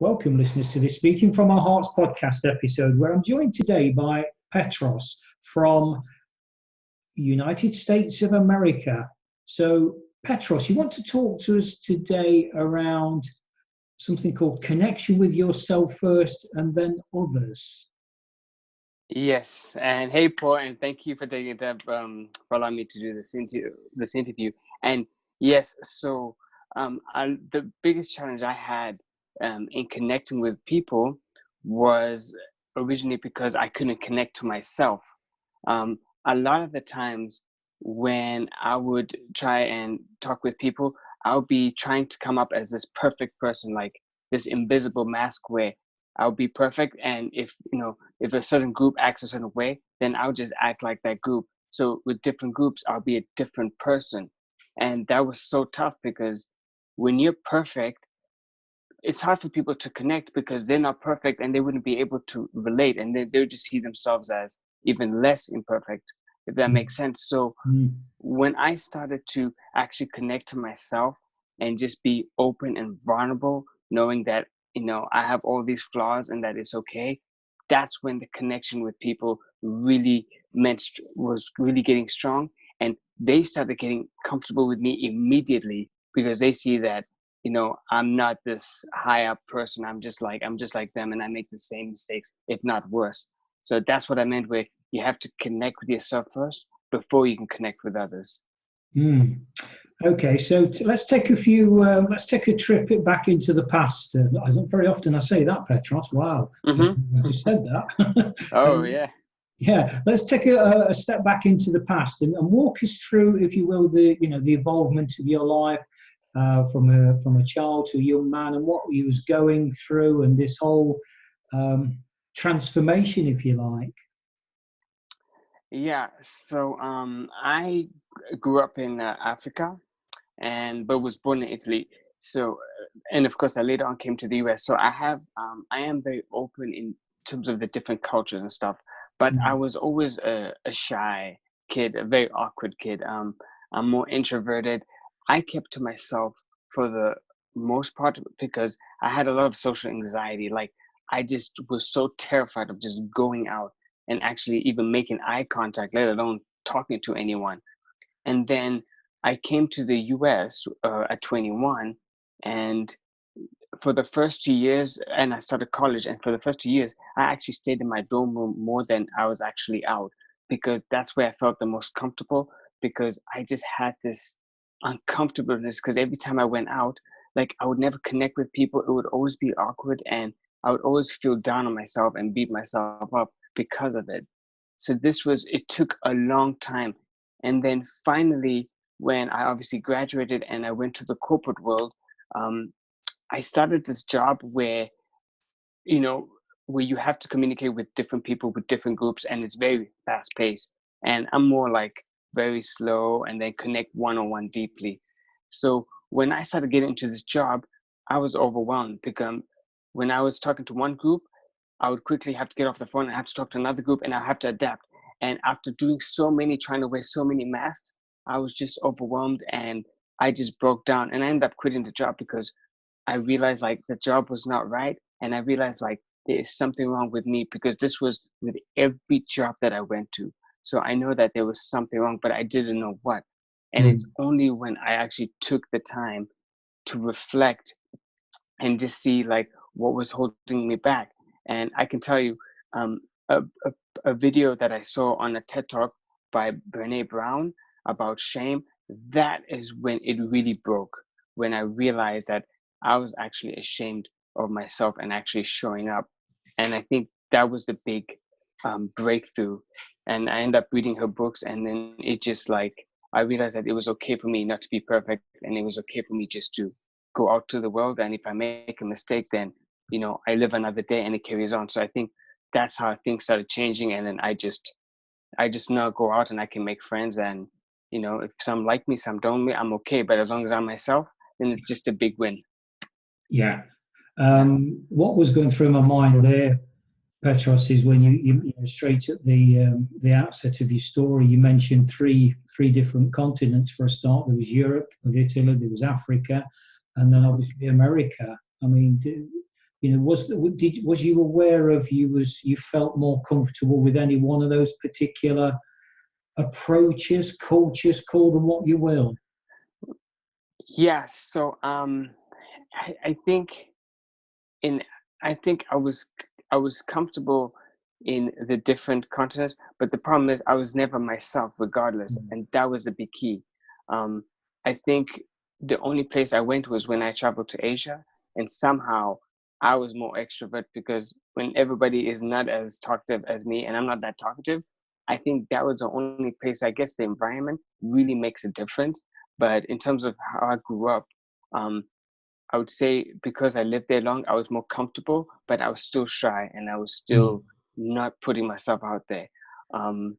Welcome, listeners, to this Speaking from Our Hearts podcast episode, where I'm joined today by Petros from United States of America. So, Petros, you want to talk to us today around something called connection with yourself first and then others. Yes, and hey, Paul, and thank you for taking the time for allowing me to do this interview. And yes, so the biggest challenge I had in connecting with people was originally because I couldn't connect to myself. Um, a lot of the times when I would try and talk with people, I'll be trying to come up as this perfect person, like this invisible mask where I'll be perfect, and if a certain group acts a certain way, then I'll just act like that group. So with different groups, I'll be a different person. And that was so tough because when you're perfect, it's hard for people to connect because they're not perfect and they wouldn't be able to relate. And they would just see themselves as even less imperfect, if that makes sense. So when I started to actually connect to myself and just be open and vulnerable, knowing that, I have all these flaws and that it's okay, that's when the connection with people really was really getting strong. And they started getting comfortable with me immediately because they see that, I'm not this high up person. I'm just like them, and I make the same mistakes, if not worse. So that's what I meant, where you have to connect with yourself first before you can connect with others. Okay, so let's take a trip back into the past. I don't very often I say that, Petros. Wow, I just said that. Oh, yeah. Yeah, let's take a step back into the past and walk us through, if you will, the evolvement of your life from a child to a young man, and what you was going through, and this whole transformation, if you like. Yeah, so I grew up in Africa, but was born in Italy. So, and of course, I later on came to the US. So I am very open in terms of the different cultures and stuff. But I was always a shy kid, a very awkward kid. I'm more introverted. I kept to myself for the most part because I had a lot of social anxiety. Like, I just was so terrified of just going out and actually even making eye contact, let alone talking to anyone. And then I came to the US at 21, and for the first 2 years, and I started college, and for the first 2 years, I actually stayed in my dorm room more than I was actually out because that's where I felt the most comfortable, because I just had this uncomfortableness because every time I went out, like, I would never connect with people. It would always be awkward, and I would always feel down on myself and beat myself up because of it. So it took a long time. And then finally, when I obviously graduated and I went to the corporate world, um, I started this job you know, where you have to communicate with different people, with different groups, and it's very fast paced. And I'm more like very slow and then connect one on one deeply. So when I started getting into this job, I was overwhelmed because when I was talking to one group, I would quickly have to get off the phone and have to talk to another group, and I have to adapt. And after doing trying to wear so many masks, I was just overwhelmed and I just broke down, and I ended up quitting the job because I realized like the job was not right. And I realized like there is something wrong with me because this was with every job that I went to. So I know that there was something wrong, but I didn't know what. And it's only when I actually took the time to reflect and just see like what was holding me back. And I can tell you, um, a, a, a video that I saw on a TED Talk by Brene Brown about shame, that is when it really broke, when I realized that I was actually ashamed of myself and actually showing up. And I think that was the big breakthrough. And I ended up reading her books, and then it just like, I realized that it was okay for me not to be perfect, and it was okay for me just to go out to the world. And if I make a mistake, then, I live another day and it carries on. So I think that's how things started changing. And then I just now go out and I can make friends. And, if some like me, some don't, I'm okay. But as long as I'm myself, then it's just a big win. Yeah. Yeah. What was going through my mind there, Petros, is when you straight at the outset of your story, you mentioned three different continents for a start. There was Europe with Italy, there was Africa, and then obviously America. I mean, You know, was you aware of you felt more comfortable with any one of those particular approaches, cultures, call them what you will? Yes. So I think in I think I was comfortable in the different continents, but the problem is I was never myself, regardless, and that was a big key. Um, I think the only place I went was when I traveled to Asia, and somehow I was more extrovert because when everybody is not as talkative as me, and I'm not that talkative, I think that was the only place. I guess the environment really makes a difference. But in terms of how I grew up, um, I would say because I lived there long, I was more comfortable, but I was still shy and I was still not putting myself out there. Um,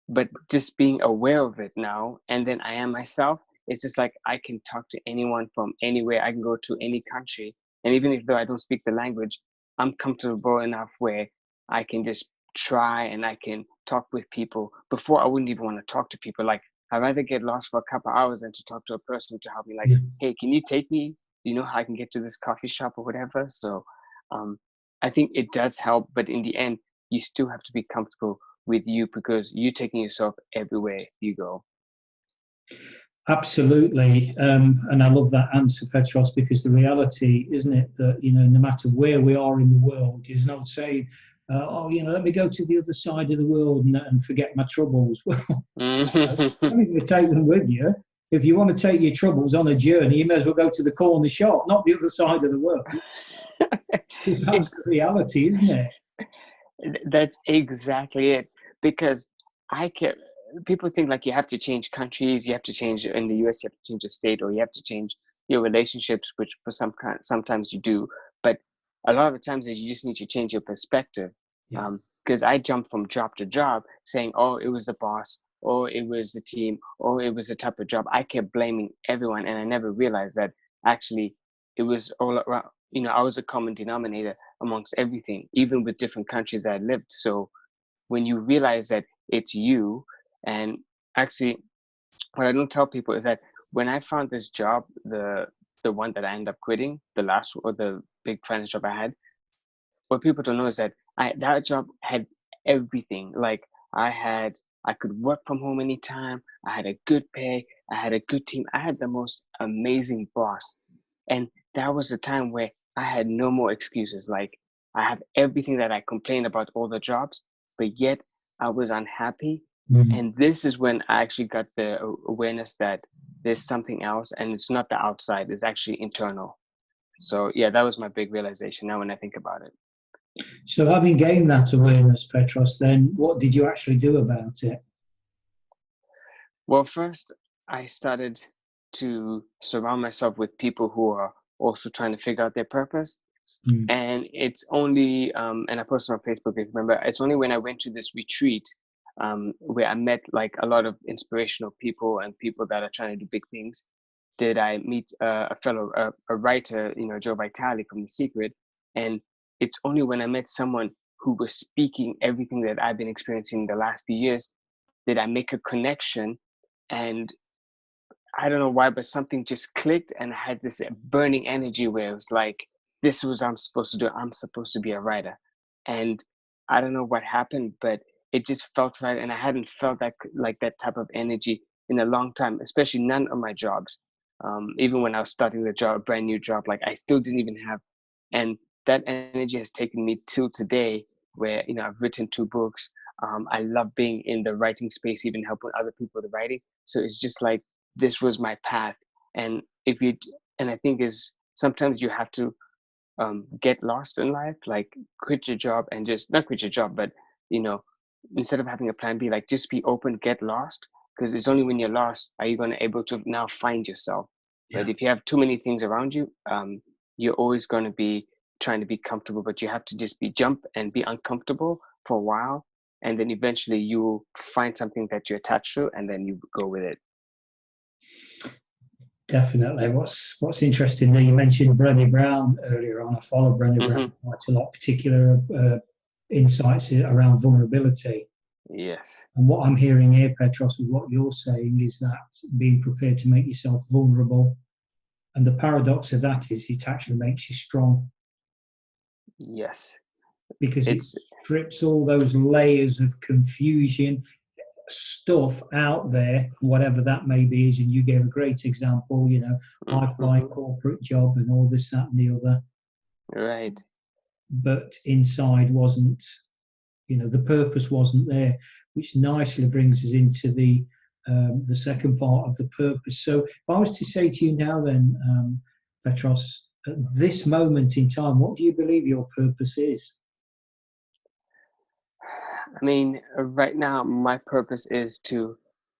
but just being aware of it now, and then I am myself, it's just like I can talk to anyone from anywhere. I can go to any country. And even if though I don't speak the language, I'm comfortable enough where I can just try and I can talk with people. Before I wouldn't even want to talk to people. Like I'd rather get lost for a couple hours than to talk to a person to help me. Like, Yeah. hey, can you take me? You know how I can get to this coffee shop or whatever. So I think it does help, but in the end, you still have to be comfortable with you because you're taking yourself everywhere you go. Absolutely, and I love that answer, Petros, because the reality, isn't it, that no matter where we are in the world, there's no saying, "Oh, let me go to the other side of the world and forget my troubles." Well, you're going to take them with you. If you want to take your troubles on a journey, you may as well go to the corner shop, not the other side of the world. Because that's the reality, isn't it? That's exactly it. Because I can people think like you have to change countries, you have to change in the US, you have to change your state, or you have to change your relationships, which for sometimes you do. But a lot of the times is you just need to change your perspective. Yeah. Because I jumped from job to job saying, oh, it was the boss, or it was the team, or it was the type of job. I kept blaming everyone, and I never realized that actually it was all around. I was a common denominator amongst everything, even with different countries that I lived. So when you realize that it's you, and actually, what I don't tell people is that when I found this job, the one that I ended up quitting, the last or the big finance job I had, what people don't know is that that job had everything. Like I could work from home anytime. I had a good pay. I had a good team. I had the most amazing boss, and that was the time where I had no more excuses. Like I have everything that I complained about all the jobs, but yet I was unhappy. And this is when I actually got the awareness that there's something else, and it's not the outside; it's actually internal. So yeah, that was my big realization now when I think about it. So having gained that awareness, Petros, then what did you actually do about it? Well, first, I started to surround myself with people who are also trying to figure out their purpose. And it's only, and I posted on Facebook, if you remember, it's only when I went to this retreat where I met like a lot of inspirational people and people that are trying to do big things, did I meet a fellow, a writer, Joe Vitale from The Secret. And it's only when I met someone who was speaking everything that I've been experiencing the last few years did I make a connection. And I don't know why, but something just clicked, and I had this burning energy where it was like, this is what I'm supposed to do. I'm supposed to be a writer. And I don't know what happened, but it just felt right. And I hadn't felt that like that type of energy in a long time, especially none of my jobs. Even when I was starting the job, a brand new job, like I still didn't even have. And that energy has taken me till today where, I've written 2 books. I love being in the writing space, even helping other people with the writing. So it's just like, this was my path. And if you and I think is sometimes you have to get lost in life, like quit your job and just not quit your job, but you know instead of having a plan B, like just be open, get lost, because it's only when you're lost are you going to able to now find yourself. But Yeah. if you have too many things around you, you're always going to be trying to be comfortable, but you have to just be jump and be uncomfortable for a while, and then eventually you find something that you're attached to, and then you go with it. Definitely. What's interesting there, you mentioned Brené Brown earlier on. I follow Brené Mm-hmm. Brown quite a lot, particular insights around vulnerability. Yes. And what I'm hearing here, Petros, with what you're saying is that being prepared to make yourself vulnerable. And the paradox of that is it actually makes you strong. Yes. because it It's strips all those layers of confusion stuff out there, whatever that may be. And you gave a great example, high flying mm-hmm. corporate job and all this, that, and the other. Right. But inside wasn't, the purpose wasn't there, which nicely brings us into the second part of the purpose. So if I was to say to you now, then, Petros, at this moment in time, what do you believe your purpose is? I mean, right now, my purpose is to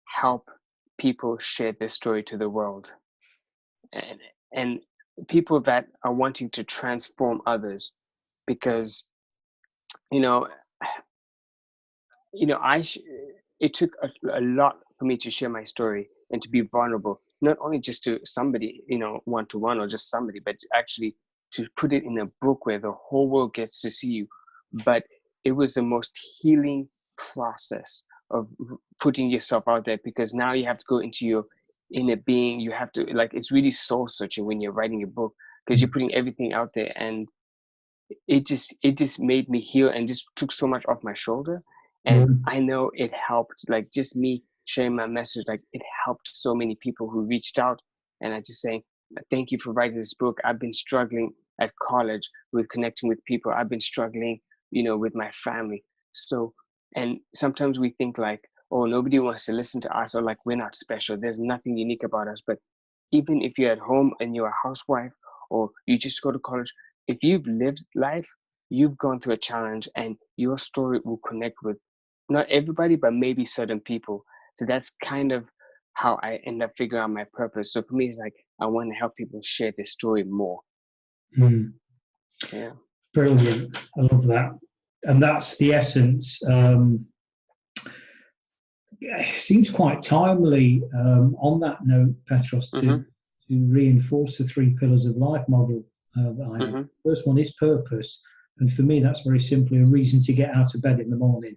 help people share their story to the world, and and people that are wanting to transform others, because you know, I it took a lot for me to share my story and to be vulnerable, not only just to somebody, one to one or just somebody, but actually to put it in a book where the whole world gets to see you. But it was the most healing process of putting yourself out there, because now you have to go into your inner being. You have to, like, it's really soul searching when you're writing a book, because you're putting everything out there, and it just made me heal and just took so much off my shoulder. And Mm. I know it helped, like, just me sharing my message, like, it helped so many people who reached out. And I just saying, thank you for writing this book. I've been struggling at college with connecting with people. I've been struggling, with my family. So, and sometimes we think like, oh, nobody wants to listen to us, or like we're not special, there's nothing unique about us. But even if you're at home and you're a housewife, or you just go to college, if you've lived life, you've gone through a challenge, and your story will connect with not everybody, but maybe certain people. So that's kind of how I end up figuring out my purpose. So for me, it's like I want to help people share their story more. Mm. Yeah. Brilliant. I love that. And that's the essence. It seems quite timely on that note, Petros, to Mhm. reinforce the three pillars of life model that I have. Mhm. First one is purpose. And for me, that's very simply a reason to get out of bed in the morning.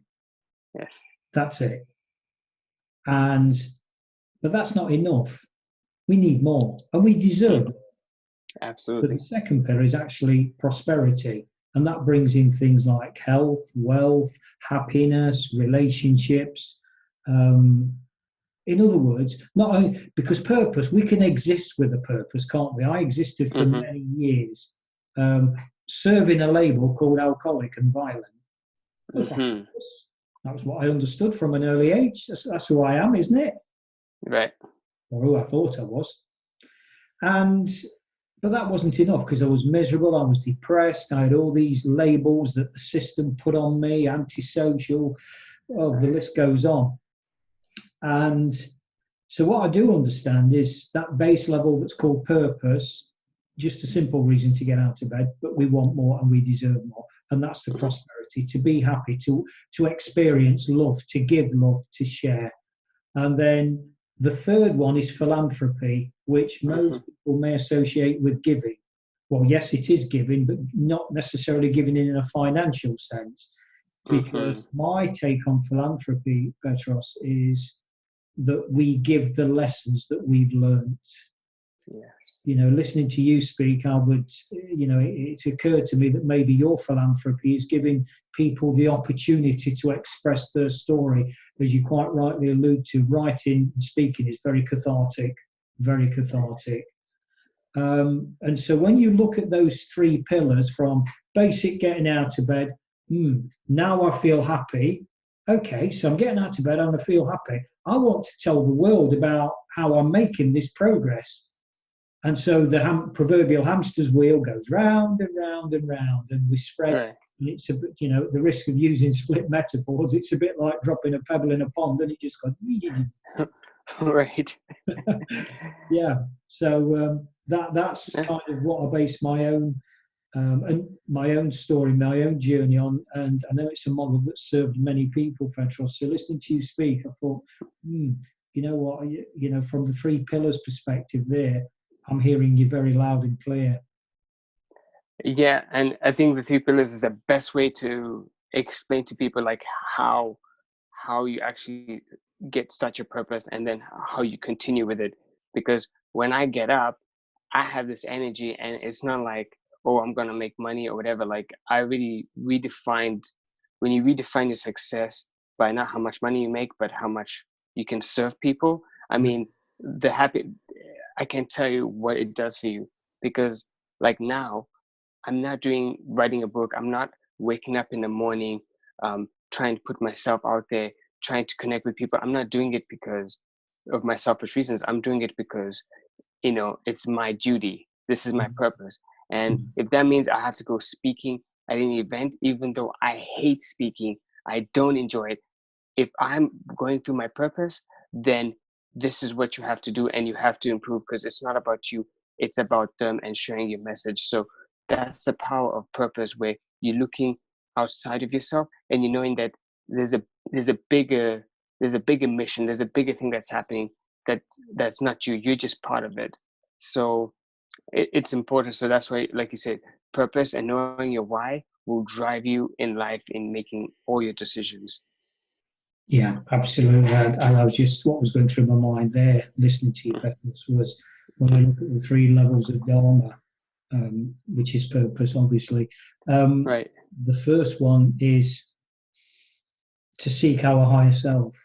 Yes. That's it. And but that's not enough. We need more, and we deserve Mhm. it. But the Absolutely. second pillar is actually prosperity, and that brings in things like health, wealth, happiness, relationships. Um, in other words, not only because purpose, we can exist with a purpose, can't we? I existed for Mhm. many years, um, serving a label called alcoholic and violent. That was my Mhm. purpose. That was what I understood from an early age. That's who I am, isn't it? Right. Or who I thought I was. And but that wasn't enough because I was miserable. I was depressed. I had all these labels that the system put on me, antisocial. Oh, the list goes on. And so, what I do understand is that base level that's called purpose, just a simple reason to get out of bed, but we want more and we deserve more. And that's the Mhm. prosperity, to be happy, to experience love, to give love, to share. And then the third one is philanthropy, which Mhm. most people may associate with giving. Well, yes, it is giving, but not necessarily giving in a financial sense. Mhm. Because my take on philanthropy, Petros, is that we give the lessons that we've learned. Yes. Listening to you speak, I would, it occurred to me that maybe your philanthropy is giving people the opportunity to express their story. As you quite rightly allude to, writing and speaking is very cathartic, very Right. cathartic. And so when you look at those three pillars from basic getting out of bed, now I feel happy. Okay, so I'm getting out of bed, I'm going to feel happy. I want to tell the world about how I'm making this progress. And so the proverbial hamster's wheel goes round and round and round, and we spread. Right. And it's a bit, the risk of using split metaphors, it's a bit like dropping a pebble in a pond and it just goes. Right. Yeah. So that's Yeah. kind of what I base my own and my own story, my own journey on. And I know it's a model that served many people, Petros. So listening to you speak, I thought, you know what, from the three pillars perspective there, I'm hearing you very loud and clear. Yeah, and I think the three pillars is the best way to explain to people, like, how you actually start your purpose, and then how you continue with it. Because when I get up, I have this energy, and it's not like, oh, I'm gonna make money or whatever. Like I really redefined, when you redefine your success by not how much money you make, but how much you can serve people. I mean, the happy, I can't tell you what it does for you, because like now I'm not doing writing a book. I'm not waking up in the morning, trying to put myself out there, trying to connect with people. I'm not doing it because of my selfish reasons. I'm doing it because, it's my duty. This is my purpose. And if that means I have to go speaking at an event, even though I hate speaking, I don't enjoy it. If I'm going through my purpose, then this is what you have to do, and you have to improve, because it's not about you, it's about them and sharing your message. So that's the power of purpose, where you're looking outside of yourself and you're knowing that there's a there's a bigger there's a bigger mission, there's a bigger thing that's happening, that's not you, you're just part of it. So it's important. So that's why, like you said, purpose and knowing your why will drive you in life in making all your decisions. Yeah, absolutely. And I was just, what was going through my mind there, listening to you, Petros, was when I look at the three levels of Dharma, which is purpose, obviously. Right. The first one is to seek our higher self.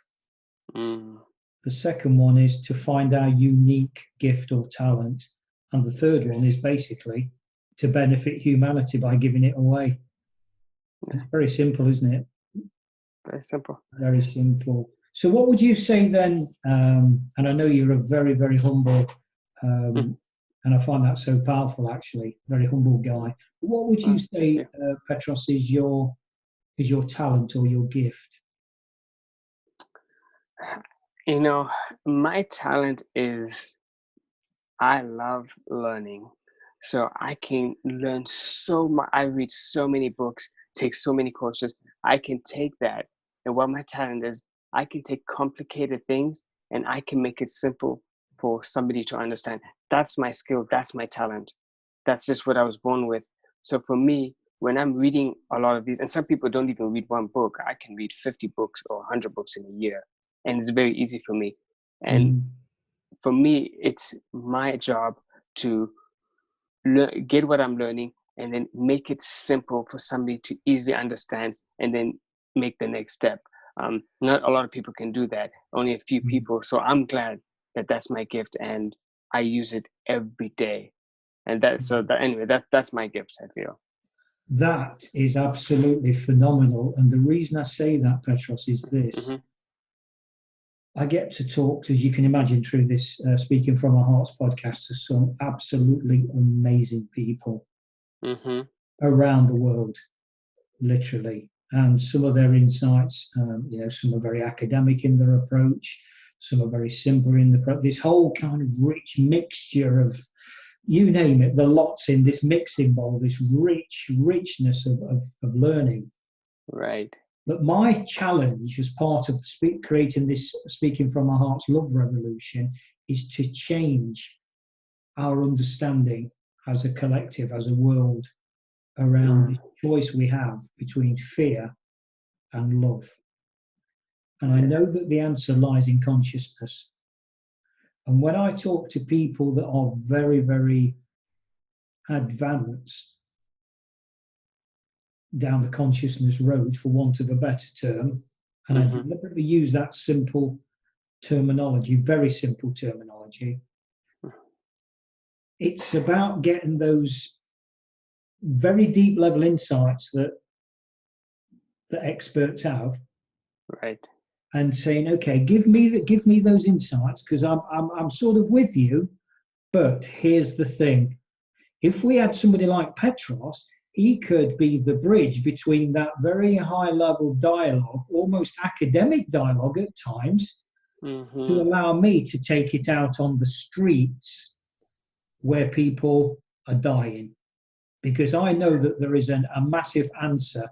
Mm. The second one is to find our unique gift or talent. And the third one is basically to benefit humanity by giving it away. It's very simple, isn't it? Very simple. Very simple. So what would you say then, and I know you're a very, very humble, and I find that so powerful, actually, very humble guy. What would you say, Petros, is your talent or your gift? My talent is, I love learning. So I can learn so much. I read so many books, take so many courses. I can take that. And what my talent is, I can take complicated things and I can make it simple for somebody to understand. That's my skill. That's my talent. That's just what I was born with. So for me, when I'm reading a lot of these, and some people don't even read one book, I can read 50 books or 100 books in a year. And it's very easy for me. And for me, it's my job to get what I'm learning and then make it simple for somebody to easily understand and then make the next step. Not a lot of people can do that, only a few people. So I'm glad that that's my gift and I use it every day. And that's my gift, I feel. That is absolutely phenomenal. And the reason I say that, Petros, is this. I get to talk, as you can imagine, through this Speaking from Our Hearts podcast to some absolutely amazing people around the world, literally. And some of their insights, some are very academic in their approach, some are very simple in the approach. This whole kind of rich mixture of, you name it, the lots in this mixing bowl, this richness of learning. Right. But my challenge as part of creating this Speaking from Our Hearts Love Revolution is to change our understanding as a collective, as a world, around the choice we have between fear and love. And I know that the answer lies in consciousness. And when I talk to people that are very, very advanced down the consciousness road, for want of a better term, and I deliberately use that simple terminology, very simple terminology. It's about getting those very deep level insights that experts have, right, and saying, okay, give me those insights, because I'm sort of with you, but here's the thing: if we had somebody like Petros, he could be the bridge between that very high level dialogue, almost academic dialogue at times, to allow me to take it out on the streets where people are dying. Because I know that there is a massive answer,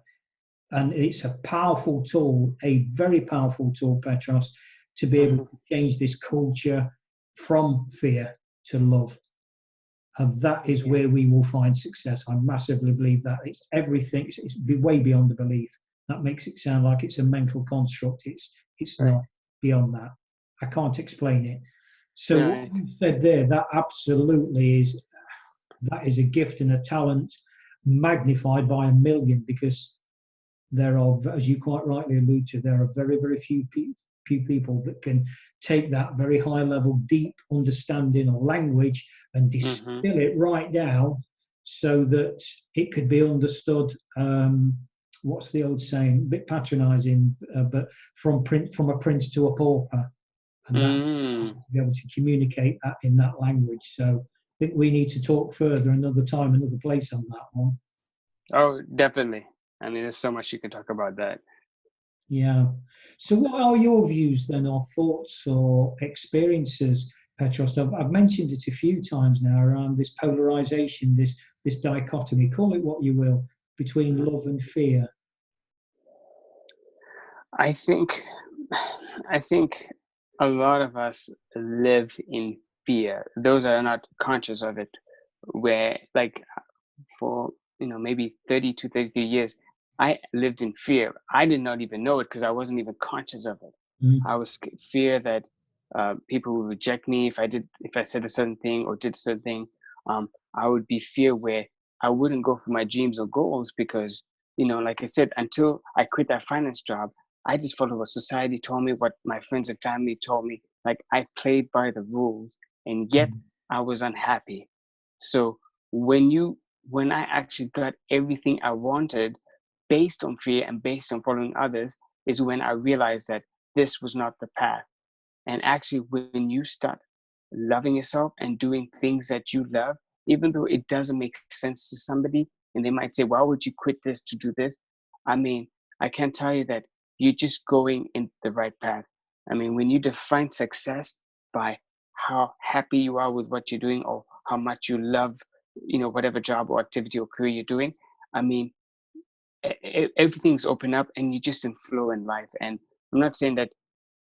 and it's a powerful tool, a very powerful tool, Petros, to be able to change this culture from fear to love. And that is where we will find success. I massively believe that. It's everything. It's way beyond the belief. That makes it sound like it's a mental construct. It's not beyond that. I can't explain it. So what you said there, that absolutely is that is a gift and a talent magnified by a million, because there are, as you quite rightly allude to, there are very, very few people that can take that very high level, deep understanding of language and distill it right down so that it could be understood. What's the old saying? A bit patronising, but from a prince to a pauper, and that to be able to communicate that in that language. So I think we need to talk further another time, another place on that one. Oh, definitely. I mean, there's so much you can talk about that. Yeah. So what are your views then, or thoughts or experiences, Petros? I've mentioned it a few times now around this polarization, this dichotomy, call it what you will, between love and fear. I think a lot of us live in fear. Those are not conscious of it, where like for maybe 30 to 33 years, I lived in fear. I did not even know it because I wasn't even conscious of it. I was fear that people would reject me if I said a certain thing or did a certain thing. I would be fear where I wouldn't go for my dreams or goals because, like I said, until I quit that finance job, I just followed what society told me, what my friends and family told me. Like I played by the rules, and yet I was unhappy. So when I actually got everything I wanted based on fear and based on following others, is when I realized that this was not the path. And actually, when you start loving yourself and doing things that you love, even though it doesn't make sense to somebody, and they might say, why would you quit this to do this? I mean, I can tell you that you're just going in the right path. I mean, when you define success by how happy you are with what you're doing or how much you love, whatever job or activity or career you're doing, I mean, everything's open up and you just in flow in life. And I'm not saying that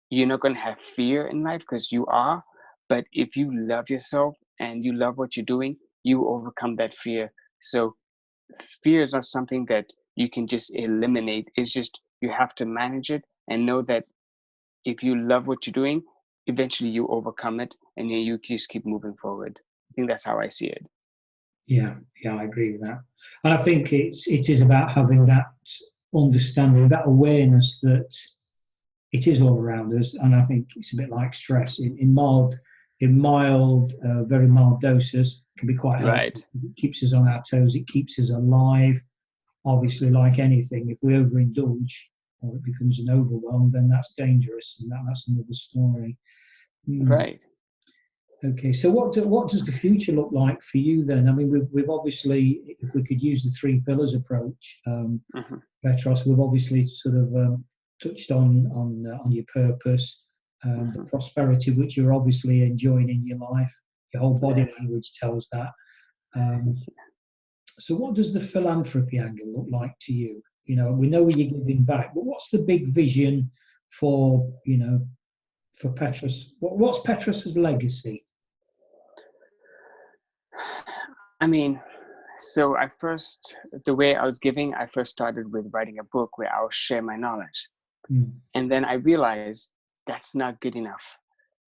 you're not going to have fear in life, because you are, but if you love yourself and you love what you're doing, you overcome that fear. So fear is not something that you can just eliminate. It's just you have to manage it and know that if you love what you're doing, eventually you overcome it and then you just keep moving forward. I think that's how I see it. Yeah, I agree with that. And I think it is about having that understanding, that awareness that it is all around us. And I think it's a bit like stress in mild, very mild doses, can be quite helpful. Right. It keeps us on our toes. It keeps us alive. Obviously, like anything, if we overindulge or it becomes an overwhelm, then that's dangerous, and that's another story. Right. Okay, so what does the future look like for you then? I mean, we've obviously, if we could use the three pillars approach, Petros, we've obviously sort of touched on your purpose, the prosperity which you're obviously enjoying in your life. Your whole body language tells that. So what does the philanthropy angle look like to you? We know you're giving back, but what's the big vision for Petros? What's Petros's legacy? I mean, so the way I was giving, I first started with writing a book where I'll share my knowledge. And then I realized that's not good enough,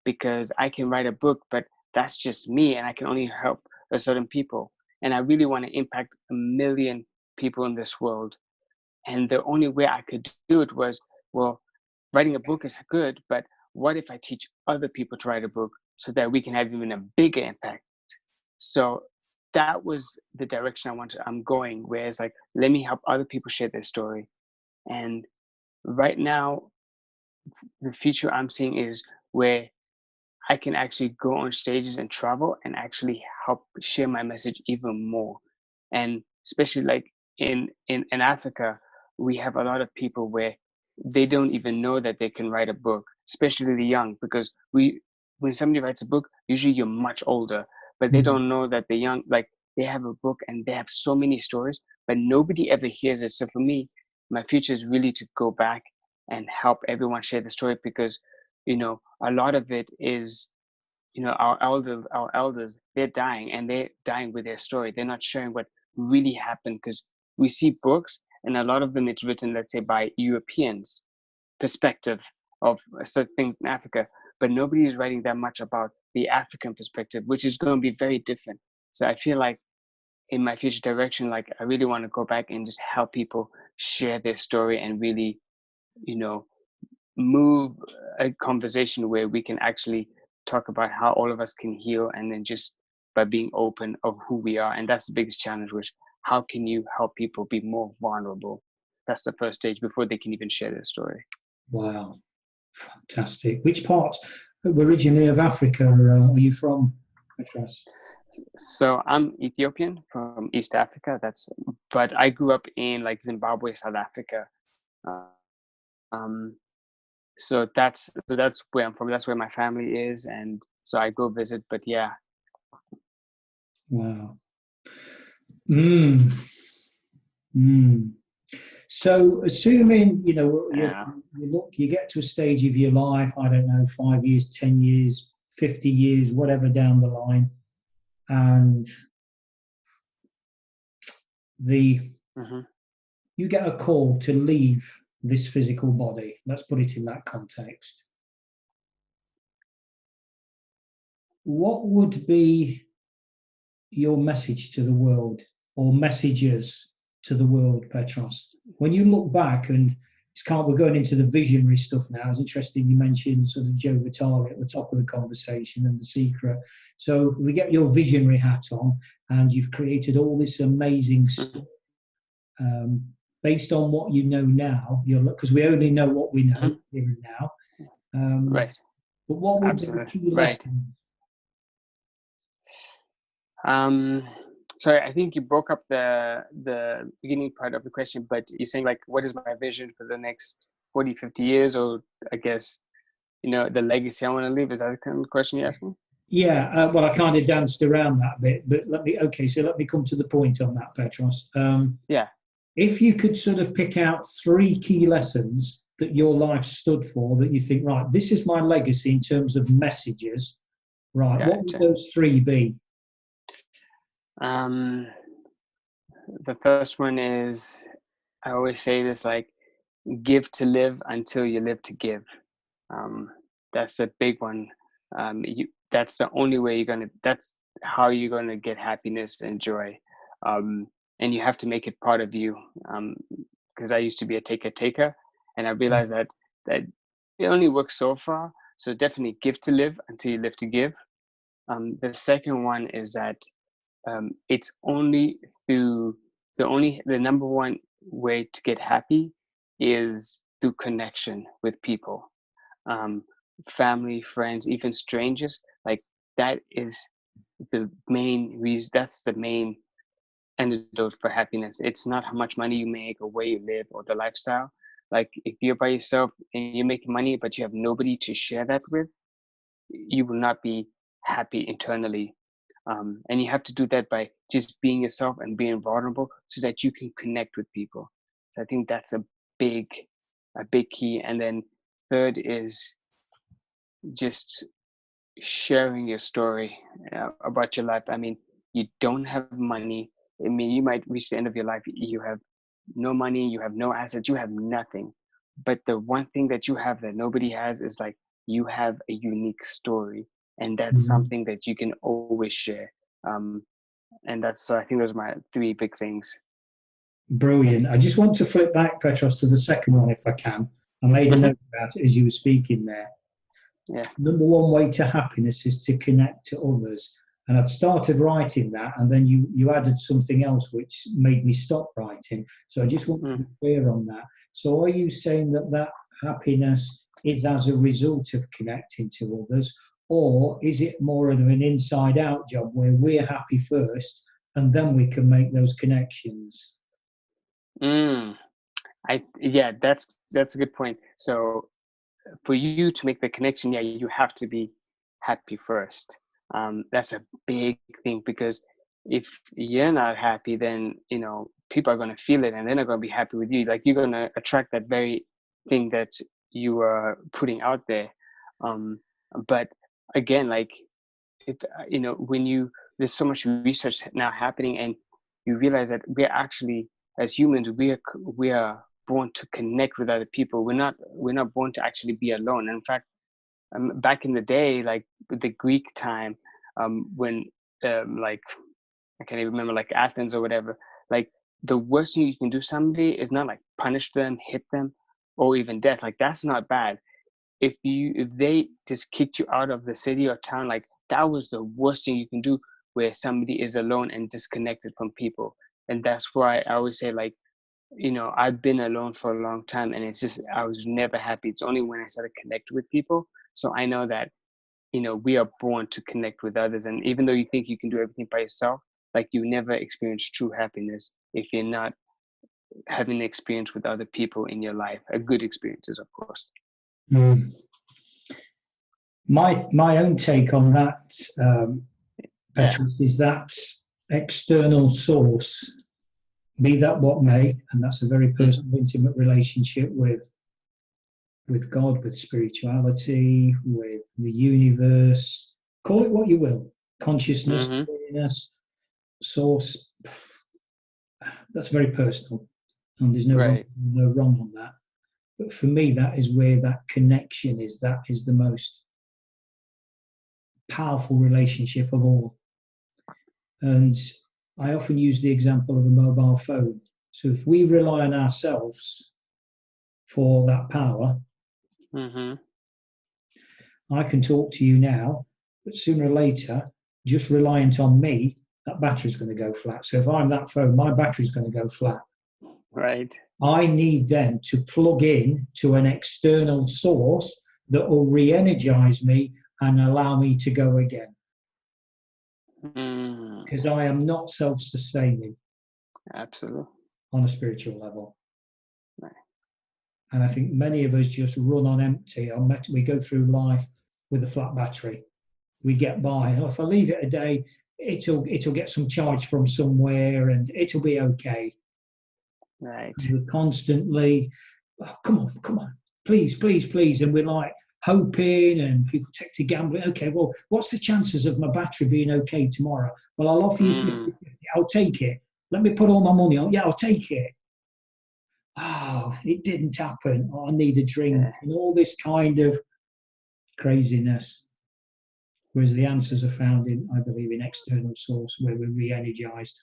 because I can write a book, but that's just me and I can only help a certain people. And I really want to impact 1 million people in this world. And the only way I could do it was, well, writing a book is good, but what if I teach other people to write a book so that we can have even a bigger impact? So that was the direction I'm going, where it's like, let me help other people share their story. And right now, the future I'm seeing is where I can actually go on stages and travel and actually help share my message even more. And especially like in Africa, we have a lot of people where they don't even know that they can write a book, especially the young, because when somebody writes a book, usually you're much older, but they don't know that the young, like they have a book and they have so many stories, but nobody ever hears it. So for me, my future is really to go back and help everyone share the story, because a lot of it is, our elders, they're dying and they're dying with their story. They're not sharing what really happened, because we see books and a lot of them it's written, let's say, by Europeans perspective of certain things in Africa, but nobody is writing that much about the African perspective, which is going to be very different. So I feel like in my future direction, like I really want to go back and just help people share their story and really, you know, move a conversation where we can actually talk about how all of us can heal, and then just by being open of who we are. And that's the biggest challenge, which how can you help people be more vulnerable? That's the first stage before they can even share their story. Wow, fantastic. Which part originally of Africa are you from, Petros? So I'm Ethiopian from East Africa. But I grew up in like Zimbabwe, South Africa. Uh, Um, so that's where I'm from. That's where my family is, and so I go visit. But yeah, Wow. Mm. Mm. So, assuming yeah, you get to a stage of your life, I don't know, 5 years, 10 years, 50 years, whatever down the line, and the hmm you get a call to leave this physical body. Let's put it in that context. What would be your message to the world, or messages to the world, Petros? When you look back, and we're going into the visionary stuff now. It's interesting you mentioned sort of Joe Vitale at the top of the conversation and The Secret. So we get your visionary hat on, and you've created all this amazing hmm stuff um, based on what you know now. Because we only know what we know hmm here and now. Um, right, but what would be the absolutely, key right. lessons? Um, sorry, I think you broke up the beginning part of the question, but you're saying like, what is my vision for the next 40, 50 years, or I guess the legacy I want to leave? Is that the kind of question you're asking? Yeah, well, I kind of danced around that bit, but let me come to the point on that, Petros. Yeah, If you could sort of pick out three key lessons that your life stood for, that you think, right, this is my legacy in terms of messages, right, what would gotcha. those three be? Um, the first one is, I always say this, like, give to live until you live to give. Um, that's a big one. That's the only way that's how you're gonna get happiness and joy. Um, and you have to make it part of you. Because I used to be a taker, and I realized that it only works so far. So definitely give to live until you live to give. The second one is that it's only through the number one way to get happy is through connection with people, um, family, friends, even strangers. Like that is the main reason. That's the main antidote for happiness. It's not how much money you make or where you live or the lifestyle. Like if you're by yourself and you're making money, but you have nobody to share that with, you will not be happy internally. And you have to do that by just being yourself and being vulnerable so that you can connect with people. So I think that's big a big key. And then third is just sharing your story about your life. I mean, you don't have money. I mean, you might reach the end of your life, you have no money, you have no assets, you have nothing. But the one thing that you have that nobody has is like you have a unique story, and that's Mhm. something that you can always share. Um, and that's so I think those are my three big things. Brilliant. I just want to flip back, Petros, to the second one, if I can. I made a hmm note about it as you were speaking there. Yeah. Number one way to happiness is to connect to others. And I'd started writing that, and then you added something else which made me stop writing. So I just want to Mm. be clear on that. So are you saying that happiness is as a result of connecting to others, or is it more of an inside out job where we're happy first and then we can make those connections? Mm. Yeah, that's a good point. So for you to make the connection, yeah, you have to be happy first. That's a big thing, because if you're not happy, then people are going to feel it and they're not going to be happy with you. Like you're going to attract that very thing that you are putting out there. Um, but again, like when there's so much research now happening, and you realize that we're actually, as humans, we are born to connect with other people. We're not born to actually be alone. In fact, back in the day, like the Greek time, when like I can't even remember, like Athens or whatever. Like the worst thing you can do somebody is not like punish them, hit them, or even death. Like that's not bad. If they just kicked you out of the city or town, like that was the worst thing you can do, where somebody is alone and disconnected from people. And that's why I always say, like, I've been alone for a long time, and it's just I was never happy. It's only when I started connecting with people. So I know that we are born to connect with others, and even though you think you can do everything by yourself, like you never experience true happiness if you're not having an experience with other people in your life, a good experiences, of course. Mm. My own take on that, Petros, is that external source, be that what may, and that's a very personal, intimate relationship with God, with spirituality, with the universe, call it what you will, consciousness, awareness, source, that's very personal, and there's no wrong on that. But for me, that is where that connection is. That is the most powerful relationship of all. And I often use the example of a mobile phone. So if we rely on ourselves for that power, I can talk to you now, but sooner or later, just reliant on me, that battery's going to go flat. So if I'm that phone, my battery's going to go flat. Right. I need then to plug in to an external source that will re-energize me and allow me to go again. Because I am not self-sustaining. Absolutely. On a spiritual level. Right. And I think many of us just run on empty. We go through life with a flat battery. We get by. And if I leave it a day, it'll get some charge from somewhere and it'll be okay. Right. And we're constantly, oh, come on, please. And we're like hoping, and people take to gambling. Okay, well, what's the chances of my battery being okay tomorrow? Well, I'll offer you 50-50. I'll take it. Let me put all my money on. Yeah, I'll take it. Oh, it didn't happen. Oh, I need a drink. And all this kind of craziness. Whereas the answers are found in, I believe, in external source where we're re-energized.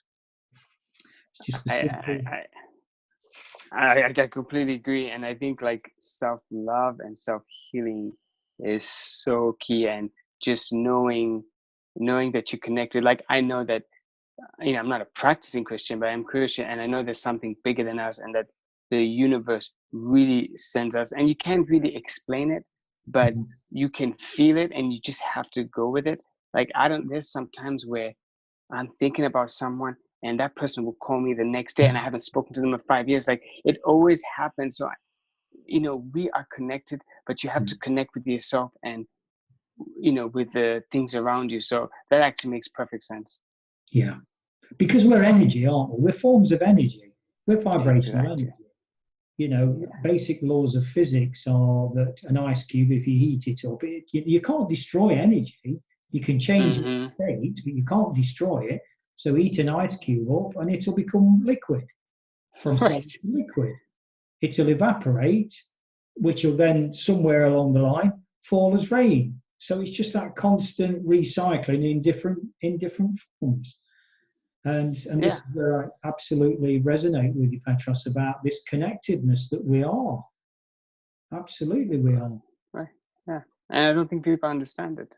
I completely agree. And I think like self-love and self-healing is so key. And just knowing that you're connected. Like I know that, I'm not a practicing Christian, but I'm Christian, and I know there's something bigger than us, and that the universe really sends us, and you can't really explain it, but you can feel it, and you just have to go with it. Like there's some times where I'm thinking about someone, and that person will call me the next day, and I haven't spoken to them in 5 years. Like it always happens. So, we are connected, but you have to connect with yourself and, with the things around you. So that actually makes perfect sense. Yeah. Because we're energy, aren't we? We're forms of energy. We're vibrational energy. Basic laws of physics are that an ice cube, if you heat it up, you can't destroy energy. You can change its state, but you can't destroy it. So heat an ice cube up and it'll become liquid. From solid to liquid. It'll evaporate, which will then somewhere along the line fall as rain. So it's just that constant recycling in different forms. And this is where I absolutely resonate with you, Petros, about this connectedness that we are. Absolutely, we are. Right. Yeah. And I don't think people understand it.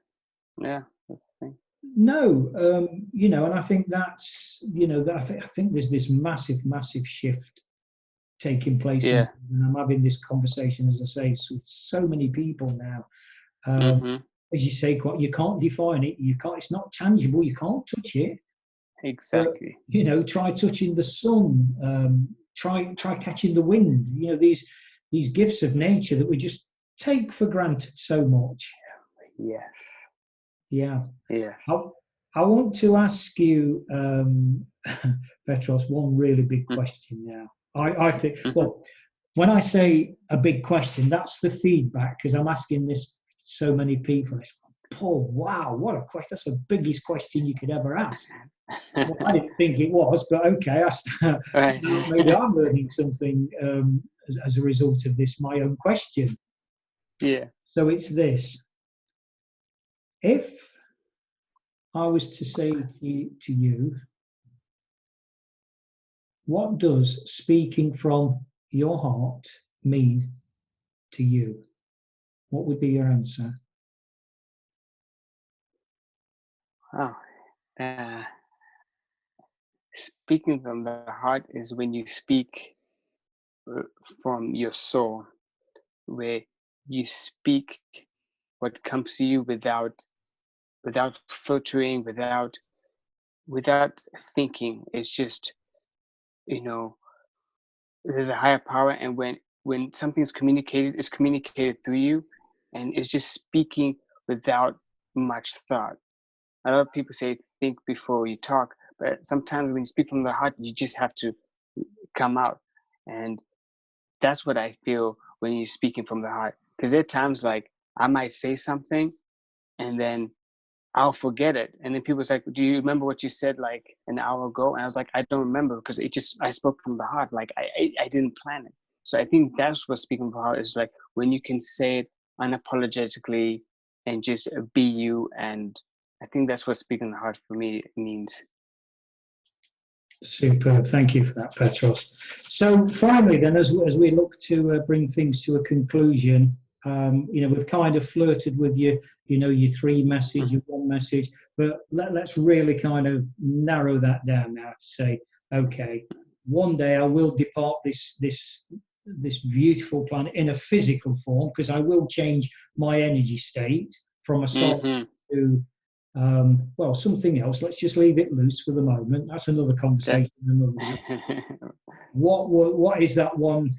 Yeah, that's the thing. No, and I think that's, I think there's this massive shift taking place. Yeah. And I'm having this conversation, as I say, with so many people now. As you say, you can't define it. It's not tangible. You can't touch it. Exactly. But, try touching the sun. Try catching the wind. These gifts of nature that we just take for granted so much. Yes. Yeah. Yes. I want to ask you, Petros, one really big question now. I think, well, when I say a big question, that's the feedback, because I'm asking this so many people. It's like, Paul, wow, what a question. That's the biggest question you could ever ask. Well, I didn't think it was, but okay. Maybe I'm learning something as a result of this, my own question. Yeah. So it's this. If I was to say to you, What does speaking from your heart mean to you? What would be your answer? Wow. Uh, Speaking from the heart is when you speak uh, from your soul, where you speak what comes to you without filtering, without thinking. It's just, you know, there's a higher power, and when something's communicated, it's communicated through you, and it's just speaking without much thought. A lot of people say think before you talk, but sometimes when you speak from the heart, you just have to come out. And that's what I feel when you're speaking from the heart. Because there are times like I might say something and then I'll forget it. And then people's like, do you remember what you said like an hour ago? And I was like, I don't remember because I spoke from the heart. Like I didn't plan it. So I think that's what speaking from the heart is like, when you can say it unapologetically and just be you. And I think that's what speaking the heart for me means. Superb. Thank you for that, Petros. So finally, then, as we look to bring things to a conclusion, we've kind of flirted with your three message, your one message, but let's really kind of narrow that down now to say, okay, one day I will depart this beautiful planet in a physical form, because I will change my energy state from a solid to something else. Let's just leave it loose for the moment. That's another conversation another time. What is that one,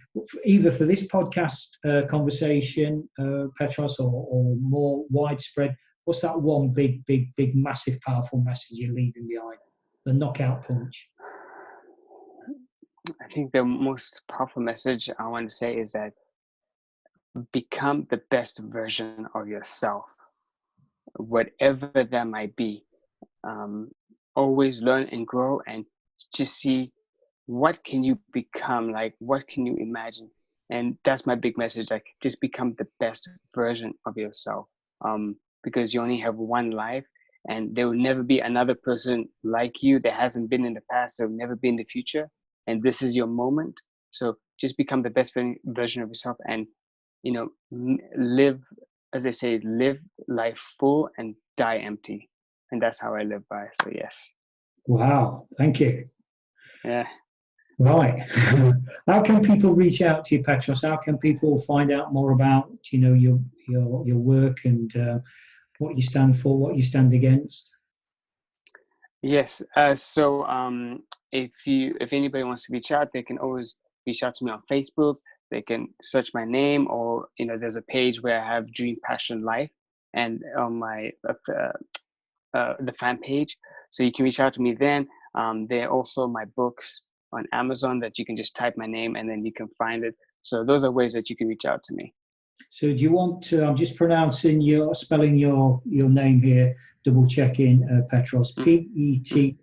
either for this podcast conversation, Petros, or more widespread? What's that one big, massive, powerful message you're leaving behind? The knockout punch. I think the most powerful message I want to say is that become the best version of yourself, whatever that might be. Always learn and grow, and just see what can you become, like what can you imagine. And that's my big message, like just become the best version of yourself, because you only have one life, and there will never be another person like you. There hasn't been in the past, there will never be in the future, and this is your moment. So just become the best version of yourself, and live, as they say, live life full and die empty. And that's how I live by. So yes. Wow, thank you. Yeah. Right. How can people reach out to you, Petros? How can people find out more about your work and what you stand for, what you stand against? Yes. So if anybody wants to reach out, they can always reach out to me on Facebook. They can search my name, or there's a page where I have Dream Passion Life, and on my the fan page. So you can reach out to me then. There are also my books on Amazon that you can just type my name and then you can find it. So those are ways that you can reach out to me. So do you want to, I'm just spelling your name here, double checking, Petros, Petros,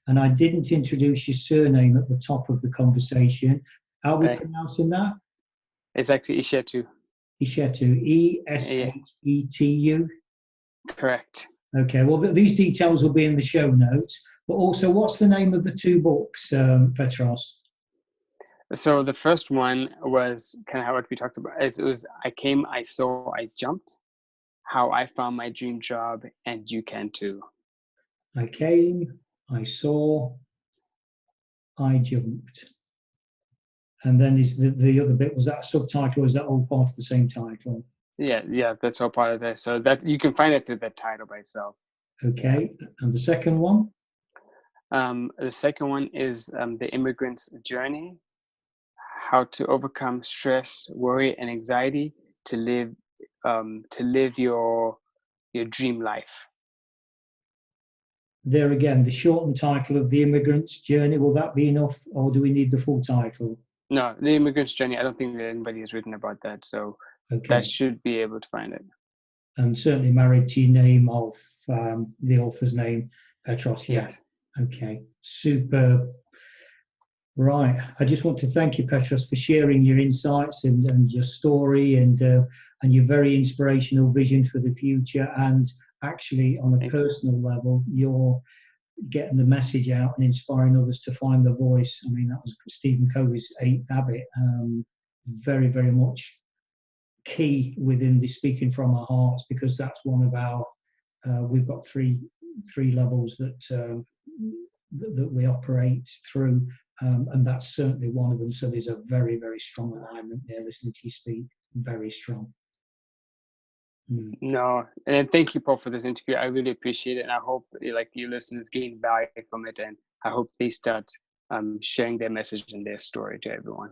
and I didn't introduce your surname at the top of the conversation. How are we pronouncing that? It's actually Eshetu. Eshetu, Eshetu? Correct. Okay, well, these details will be in the show notes, but also what's the name of the two books, Petros? So the first one was kind of what we talked about. It was I Came, I Saw, I Jumped, How I Found My Dream Job, and You Can Too. I came, I saw, I jumped. And then is the other bit, was that a subtitle, or is that all part of the same title? Yeah, that's all part of it. So that you can find it through the title by itself. Okay, and the second one? The second one is The Immigrant's Journey, How to Overcome Stress, Worry, and Anxiety to live your dream life. There again, the shortened title of The Immigrant's Journey, will that be enough, or do we need the full title? No, The Immigrant's Journey, I don't think that anybody has written about that, so that should be able to find it. And certainly married to your name of the author's name, Petros. Yeah. Okay, superb. Right. I just want to thank you, Petros, for sharing your insights and your story and your very inspirational vision for the future. And actually, on a personal level, your getting the message out and inspiring others to find their voice. I mean, that was Stephen Covey's 8th habit. Very, very much key within the speaking from our hearts, because that's one of our, we've got three levels that we operate through, and that's certainly one of them. So there's a very, very strong alignment there, listening to you speak, very strong. No, and thank you, Paul, for this interview. I really appreciate it, and I hope like you listeners gain value from it, and I hope they start sharing their message and their story to everyone.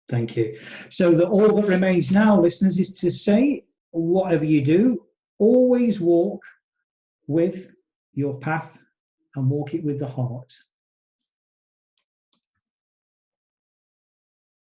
Thank you. So all that remains now, listeners, is to say, whatever you do, always walk with your path and walk it with the heart.